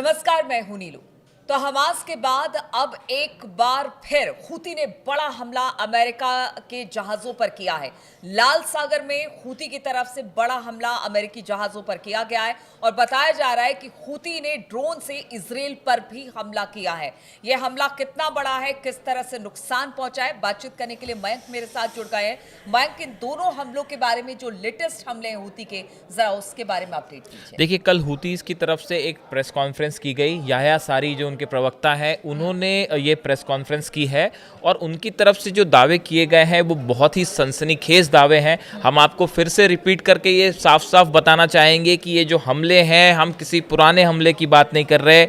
नमस्कार, मैं हूं नीलू। तो हमास के बाद अब एक बार फिर हूती ने बड़ा हमला अमेरिका के जहाजों पर किया है। लाल सागर में हूती की तरफ से बड़ा हमला अमेरिकी जहाजों पर किया गया है और बताया जा रहा है कि हूती ने ड्रोन से इजराइल पर भी हमला किया है। यह हमला कितना बड़ा है, किस तरह से नुकसान पहुंचा है, बातचीत करने के लिए मयंक मेरे साथ जुड़ गए हैं। मयंक, इन दोनों हमलों के बारे में जो लेटेस्ट हमले हैं हूती के, जरा उसके बारे में अपडेट कीजिए। देखिए, कल हूतीज की तरफ से एक प्रेस कॉन्फ्रेंस की गई। याह्या सारी जो उनके प्रवक्ता है, उन्होंने ये प्रेस कॉन्फ्रेंस की है और उनकी तरफ से जो दावे किए गए हैं वो बहुत ही सनसनीखेज दावे हैं। हम आपको फिर से रिपीट करके ये साफ साफ बताना चाहेंगे कि ये जो हमले हैं, हम किसी पुराने हमले की बात नहीं कर रहे।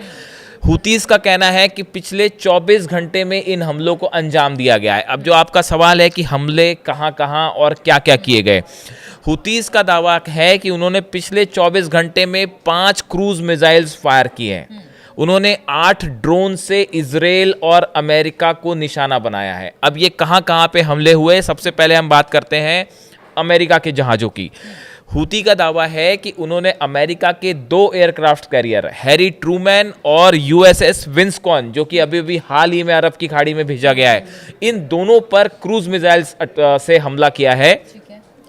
हूतीज़ का कहना है कि पिछले 24 घंटे में इन हमलों को अंजाम दिया गया है। अब जो आपका सवाल है कि हमले कहाँ कहाँ और क्या क्या किए गए, हूतीज़ का दावा है कि उन्होंने पिछले 24 घंटे में 5 क्रूज मिसाइल्स फायर किए हैं। उन्होंने 8 ड्रोन से इजराइल और अमेरिका को निशाना बनाया है। अब ये कहाँ कहाँ पे हमले हुए, सबसे पहले हम बात करते हैं अमेरिका के जहाज़ों की। हूती का दावा है कि उन्होंने अमेरिका के 2 एयरक्राफ्ट कैरियर हैरी ट्रूमैन और यूएसएस विंस्कॉन, जो कि अभी भी हाल ही में अरब की खाड़ी में भेजा गया है, इन दोनों पर क्रूज मिसाइल्स से हमला किया है।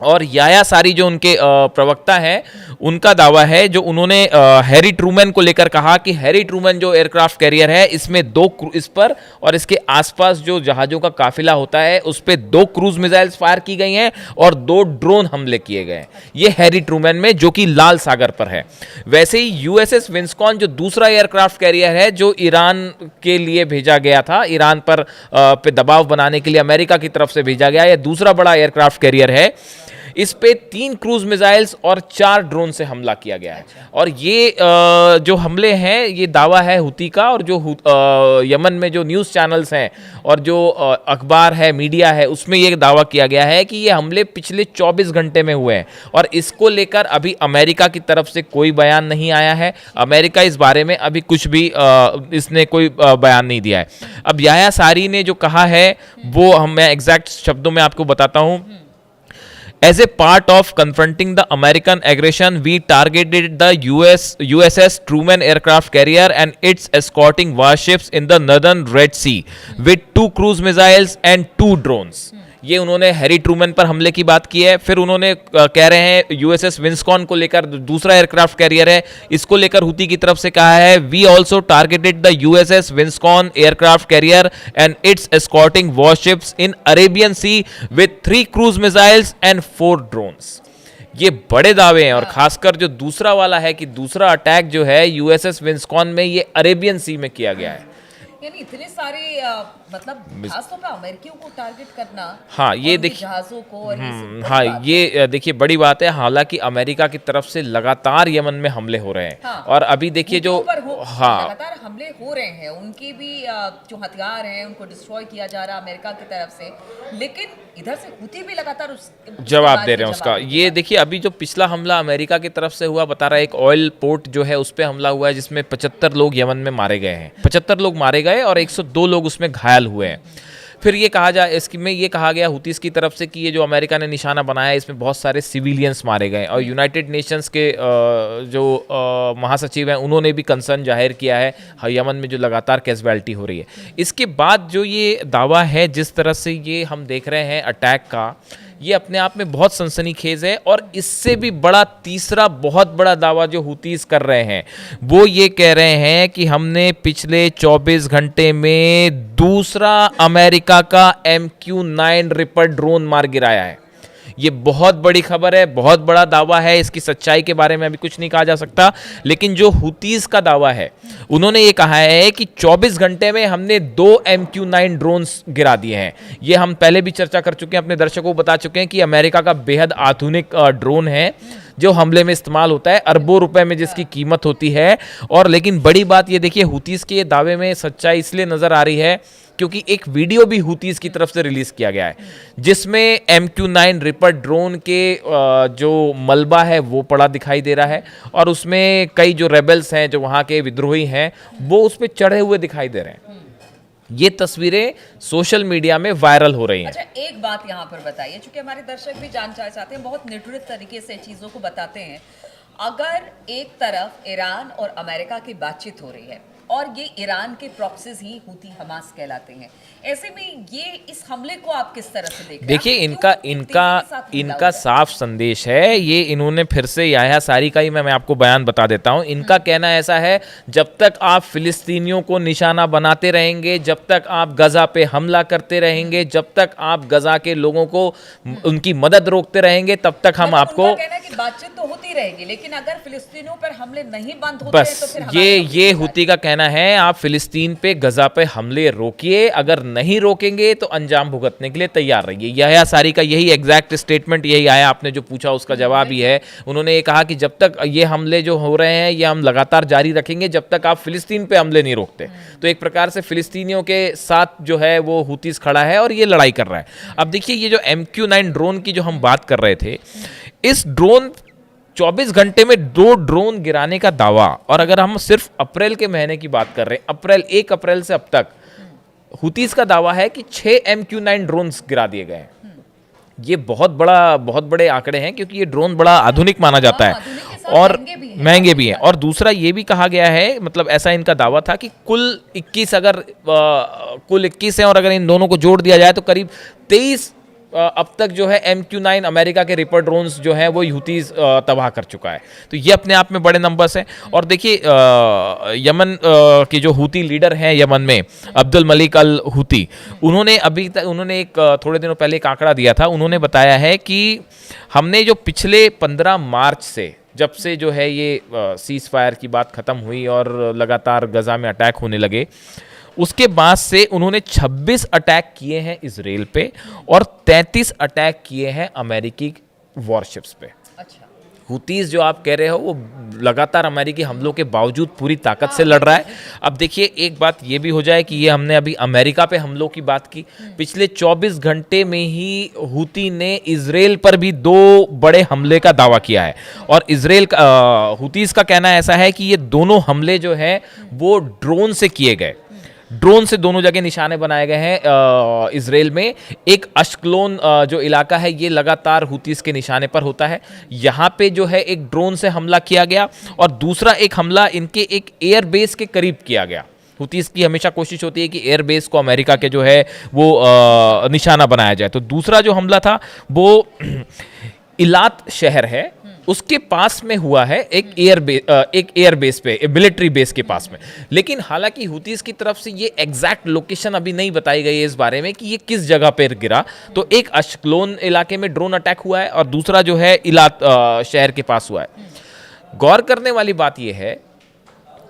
और याह्या सारी जो उनके प्रवक्ता हैं, उनका दावा है, जो उन्होंने हैरी ट्रूमैन को लेकर कहा कि हैरी ट्रूमैन जो एयरक्राफ्ट कैरियर है, इसमें इस पर और इसके आसपास जो जहाज़ों का काफिला होता है उस पर 2 क्रूज मिसाइल्स फायर की गई हैं और 2 ड्रोन हमले किए गए हैं। ये हैरी ट्रूमैन में, जो कि लाल सागर पर है। वैसे ही यूएसएस विंस्कॉन जो दूसरा एयरक्राफ्ट कैरियर है, जो ईरान के लिए भेजा गया था, ईरान पर पे दबाव बनाने के लिए अमेरिका की तरफ से भेजा गया, यह दूसरा बड़ा एयरक्राफ्ट कैरियर है। इस पे 3 क्रूज मिसाइल्स और 4 ड्रोन से हमला किया गया है। और ये जो हमले हैं, ये दावा है हूती का। और जो यमन में जो न्यूज़ चैनल्स हैं और जो अखबार है, मीडिया है, उसमें ये दावा किया गया है कि ये हमले पिछले 24 घंटे में हुए हैं। और इसको लेकर अभी अमेरिका की तरफ से कोई बयान नहीं आया है। अमेरिका इस बारे में अभी कुछ भी इसने कोई बयान नहीं दिया है। अब याह्या सारी ने जो कहा है वो मैं एग्जैक्ट शब्दों में आपको बताता हूँ। As a part of confronting the American aggression, we targeted the USS Truman aircraft carrier and its escorting warships in the northern Red Sea with 2 cruise missiles and 2 drones. ये उन्होंने हैरी ट्रूमैन पर हमले की बात की है। फिर उन्होंने कह रहे हैं यूएसएस विंस्कॉन को लेकर, दूसरा एयरक्राफ्ट कैरियर है, इसको लेकर हूती की तरफ से कहा है, we also targeted the USS विंस्कॉन aircraft carrier and its escorting warships in Arabian sea with 3 cruise missiles and 4 drones. ये बड़े दावे हैं। और खासकर जो दूसरा वाला है कि दूसरा अटैक जो है यूएसएस विंस्कॉन में, ये अरेबियन सी में किया गया है। यानी इतने सारे मतलब खासतौर पे अमेरिकियों को टारगेट करना, हाँ ये देखिए, जहाजों को, और हाँ ये देखिए बड़ी बात है। हालांकि अमेरिका की तरफ से लगातार यमन में हमले हो रहे हैं। हाँ, और अभी देखिए जो लगातार हमले हो रहे हैं, उनके भी जो हथियार हैं उनको डिस्ट्रॉय किया जा रहा है अमेरिका की तरफ से, लेकिन इधर से हूती भी लगातार जवाब दे रहे हैं उसका। ये देखिए, अभी जो पिछला हमला अमेरिका की तरफ से हुआ, बता रहा है एक ऑयल पोर्ट जो है उस पर हमला हुआ है, जिसमें 75 लोग यमन में मारे गए हैं। 75 लोग मारे गए और 102 लोग उसमें घायल हुए हैं। फिर ये कहा जाए, इसमें ये कहा गया हूतीस की तरफ से कि ये जो अमेरिका ने निशाना बनाया है, इसमें बहुत सारे सिविलियंस मारे गए। और यूनाइटेड नेशंस के जो महासचिव हैं, उन्होंने भी कंसर्न जाहिर किया है यमन में जो लगातार कैजुअलिटी हो रही है। इसके बाद जो ये दावा है, जिस तरह से ये हम देख रहे हैं अटैक का, ये अपने आप में बहुत सनसनीखेज है। और इससे भी बड़ा तीसरा बहुत बड़ा दावा जो हूतीज़ कर रहे हैं, वो ये कह रहे हैं कि हमने पिछले 24 घंटे में दूसरा अमेरिका का MQ-9 रिपर ड्रोन मार गिराया है। ये बहुत बड़ी खबर है, बहुत बड़ा दावा है। इसकी सच्चाई के बारे में अभी कुछ नहीं कहा जा सकता, लेकिन जो हूतीज़ का दावा है, उन्होंने ये कहा है कि 24 घंटे में हमने 2 MQ-9 ड्रोन्स गिरा दिए हैं। ये हम पहले भी चर्चा कर चुके हैं, अपने दर्शकों को बता चुके हैं कि अमेरिका का बेहद आधुनिक ड्रोन है, जो हमले में इस्तेमाल होता है, अरबों रुपए में जिसकी कीमत होती है। और लेकिन बड़ी बात ये देखिए, हूतीज़ के दावे में सच्चाई इसलिए नज़र आ रही है क्योंकि एक वीडियो भी हूतीज़ की तरफ से रिलीज किया गया है, जिसमें MQ-9 रिपर ड्रोन के जो मलबा है वो पड़ा दिखाई दे रहा है। और उसमें कई जो रेबल्स हैं, जो वहाँ के विद्रोही हैं, वो उस पर चढ़े हुए दिखाई दे रहे हैं। ये तस्वीरें सोशल मीडिया में वायरल हो रही हैं। अच्छा, एक बात यहाँ पर बताइए, चूंकि हमारे दर्शक भी जानना चाहते हैं, बहुत निर्धारित तरीके से चीज़ों को बताते हैं। अगर एक तरफ ईरान और अमेरिका की बातचीत हो रही है और ये ईरान के प्रॉक्सीज ही हूती हमास कहलाते हैं, ऐसे में ये इस हमले को आप किस तरह से देख रहे हैं? देखिए, क्यों इनका तेजी इनका के साथ हमला इनका हो रहा है? साफ संदेश है। ये इन्होंने फिर से याह्या सारी का ही मैं आपको बयान बता देता हूं। इनका कहना ऐसा है, जब तक आप फिलिस्तीनियों को निशाना बनाते रहेंगे, जब तक आप गजा पे हमला करते रहेंगे, जब तक आप गजा के लोगों को उनकी मदद रोकते रहेंगे, तब तक हम मतलब आपको उनका कहना है कि बातचीत तो होती रहेगी, लेकिन अगर फिलिस्तीनियों पर हमले नहीं बंद होते हैं तो बस फिर हमारे ये हमले ये की हुती का कहना है, आप फिलिस्तीन पे गजा पे हमले रोकिए, अगर नहीं रोकेंगे तो अंजाम भुगतने के लिए तैयार रहिए। याह्या सारी का यही एग्जैक्ट स्टेटमेंट यही आया, आपने जो पूछा उसका जवाब ही है। उन्होंने ये कहा कि जब तक ये हमले जो हो रहे हैं ये हम लगातार जारी रखेंगे जब तक आप फिलिस्तीन पे हमले नहीं रोकते। तो एक प्रकार से फिलिस्तीनियों के साथ जो है वो हुतीस खड़ा है और ये लड़ाई कर रहा है। अब देखिए, ये जो MQ-9 ड्रोन की जो हम बात कर रहे थे, इस ड्रोन 24 घंटे में 2 ड्रोन गिराने का दावा, और अगर हम सिर्फ अप्रैल के महीने की बात कर रहे हैं, 1 अप्रैल से अब तक हुतीस का दावा है कि 6 MQ-9 ड्रोन्स गिरा दिए गए हैं। ये बहुत बड़े आंकड़े हैं, क्योंकि ये ड्रोन बड़ा आधुनिक माना जाता आधुनिक के है साथ और महंगे भी हैं। और दूसरा ये भी कहा गया है, मतलब ऐसा इनका दावा था कि कुल 21 है, और अगर इन दोनों को जोड़ दिया जाए तो करीब 23 अब तक जो है MQ-9 अमेरिका के रिपर ड्रोन्स जो है वो हुतीस तबाह कर चुका है। तो ये अपने आप में बड़े नंबर्स हैं। और देखिए, यमन के जो हुती लीडर हैं यमन में, अब्दुल मलिक अल हुती, उन्होंने एक थोड़े दिनों पहले एक आंकड़ा दिया था। उन्होंने बताया है कि हमने जो पिछले 15 मार्च से, जब से जो है ये सीज फायर की बात ख़त्म हुई और लगातार गजा में अटैक होने लगे, उसके बाद से उन्होंने 26 अटैक किए हैं इजराइल पे और 33 अटैक किए हैं अमेरिकी वॉरशिप्स पे। अच्छा, हुतीस जो आप कह रहे हो वो लगातार अमेरिकी हमलों के बावजूद पूरी ताकत से लड़ रहा है। अब देखिए, एक बात ये भी हो जाए कि ये हमने अभी अमेरिका पे हमलों की बात की, पिछले 24 घंटे में ही हुती ने इजराइल पर भी 2 बड़े हमले का दावा किया है। और इजराइल का हुतीस का कहना ऐसा है कि ये दोनों हमले जो है वो ड्रोन से किए गए। ड्रोन से दोनों जगह निशाने बनाए गए हैं इजराइल में। एक अश्कलोन जो इलाका है ये लगातार हुतीस के निशाने पर होता है। यहाँ पे जो है एक ड्रोन से हमला किया गया, और दूसरा एक हमला इनके एक एयर बेस के करीब किया गया। हुतीस की हमेशा कोशिश होती है कि एयर बेस को अमेरिका के जो है वो निशाना बनाया जाए। तो दूसरा जो हमला था वो इलात शहर है, उसके पास में हुआ है, एक एयर बेस पे, मिलिट्री बेस के पास में। लेकिन हालांकि हुतीस की तरफ से ये एग्जैक्ट लोकेशन अभी नहीं बताई गई है इस बारे में कि ये किस जगह पर गिरा। तो एक अश्कलोन इलाके में ड्रोन अटैक हुआ है और दूसरा जो है इलात शहर के पास हुआ है। गौर करने वाली बात यह है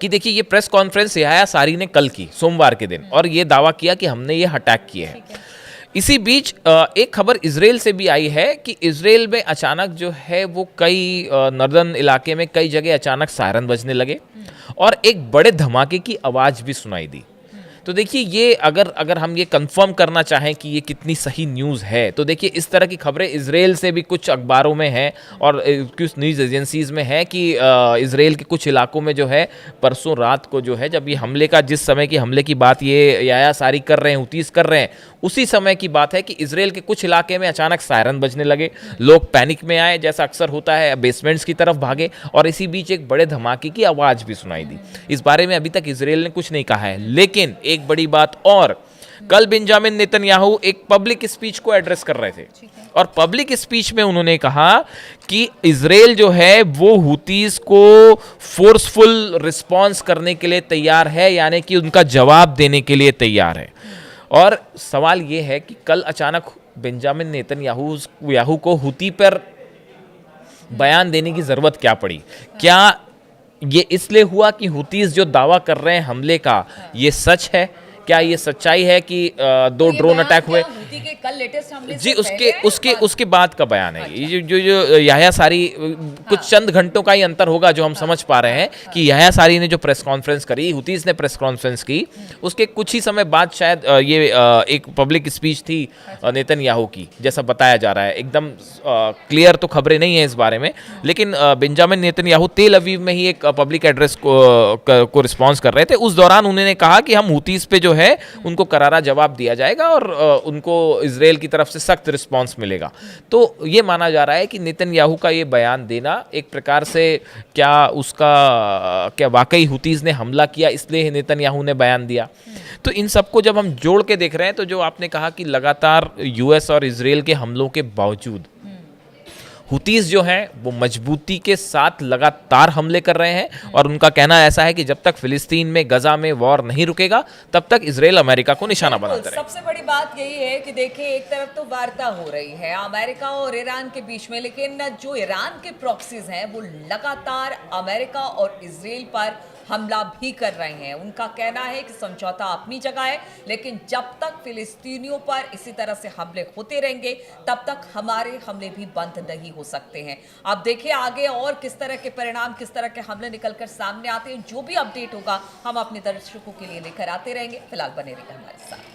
कि देखिए, ये प्रेस कॉन्फ्रेंस याह्या सारी ने कल की, सोमवार के दिन, और ये दावा किया कि हमने ये अटैक किए हैं। इसी बीच एक खबर इजराइल से भी आई है कि इजराइल में अचानक जो है वो कई नॉर्दर्न इलाके में कई जगह अचानक सायरन बजने लगे और एक बड़े धमाके की आवाज़ भी सुनाई दी। तो देखिए, ये अगर हम ये कंफर्म करना चाहें कि ये कितनी सही न्यूज़ है, तो देखिए इस तरह की खबरें इजराइल से भी कुछ अखबारों में हैं और कुछ न्यूज़ एजेंसीज़ में है कि इजराइल के कुछ इलाकों में जो है परसों रात को जो है, जब ये हमले का, जिस समय की हमले की बात ये याह्या सारी कर रहे हैं, हुतीस कर रहे हैं, उसी समय की बात है कि इजराइल के कुछ इलाके में अचानक सायरन बजने लगे, लोग पैनिक में आए, जैसा अक्सर होता है, बेसमेंट्स की तरफ भागे, और इसी बीच एक बड़े धमाके की आवाज़ भी सुनाई दी। इस बारे में अभी तक इजराइल ने कुछ नहीं कहा है। लेकिन एक बड़ी बात और, कल बेंजामिन नेतन्याहू एक पब्लिक स्पीच को एड्रेस कर रहे थे, और पब्लिक स्पीच में उन्होंने कहा कि इजराइल जो है वो हुतीस को फोर्सफुल रिस्पॉन्स करने के लिए तैयार है, यानी कि उनका जवाब देने के लिए तैयार है। और सवाल ये है कि कल अचानक बेंजामिन नेतन्याहू को हुती पर बयान देने की ज़रूरत क्या पड़ी? क्या ये इसलिए हुआ कि हुतीस जो दावा कर रहे हैं हमले का, ये सच है? क्या ये सच्चाई है कि 2 ड्रोन अटैक हुए? कल लेटेस्ट हमले जी, से उसके बाद का बयान है। ये जो याह्या सारी, कुछ चंद घंटों का ही अंतर होगा जो हम समझ पा रहे हैं कि याह्या सारी ने जो प्रेस कॉन्फ्रेंस करी, हुतीस ने प्रेस कॉन्फ्रेंस की, उसके कुछ ही समय बाद शायद ये एक पब्लिक स्पीच थी नेतन्याहू की, जैसा बताया जा रहा है। एकदम क्लियर तो खबरें नहीं है इस बारे में, लेकिन बेंजामिन नेतन्याहू तेल अवीव में ही एक पब्लिक एड्रेस को रिस्पॉन्स कर रहे थे। उस दौरान उन्होंने कहा कि हम हुतीस पे जो है उनको करारा जवाब दिया जाएगा और उनको इजराइल की तरफ से सख्त रिस्पांस मिलेगा। तो ये माना जा रहा है कि नेतन्याहू का ये बयान देना एक प्रकार से क्या वाकई हुतीज़ ने हमला किया इसलिए नेतन्याहू ने बयान दिया। तो इन सबको जब हम जोड़ के देख रहे हैं तो जो आपने कहा कि लगातार यूएस और इजराइल के हमलों के बावजूद हुतीज़ जो हैं वो मजबूती के साथ लगातार हमले कर रहे हैं और उनका कहना ऐसा है कि जब तक फिलिस्तीन में गजा में वॉर नहीं रुकेगा तब तक इजराइल अमेरिका को निशाना बनाते रहेंगे। सबसे बड़ी बात यही है कि देखिए एक तरफ तो वार्ता हो रही है अमेरिका और ईरान के बीच में, लेकिन जो ईरान के प्रॉक्सीज हैं वो लगातार अमेरिका और इजराइल पर हमला भी कर रहे हैं। उनका कहना है कि समझौता अपनी जगह है, लेकिन जब तक फिलिस्तीनियों पर इसी तरह से हमले होते रहेंगे तब तक हमारे हमले भी बंद नहीं हो सकते हैं। अब देखिए आगे और किस तरह के परिणाम, किस तरह के हमले निकलकर सामने आते हैं। जो भी अपडेट होगा हम अपने दर्शकों के लिए लेकर आते रहेंगे। फिलहाल बने रहिए हमारे साथ।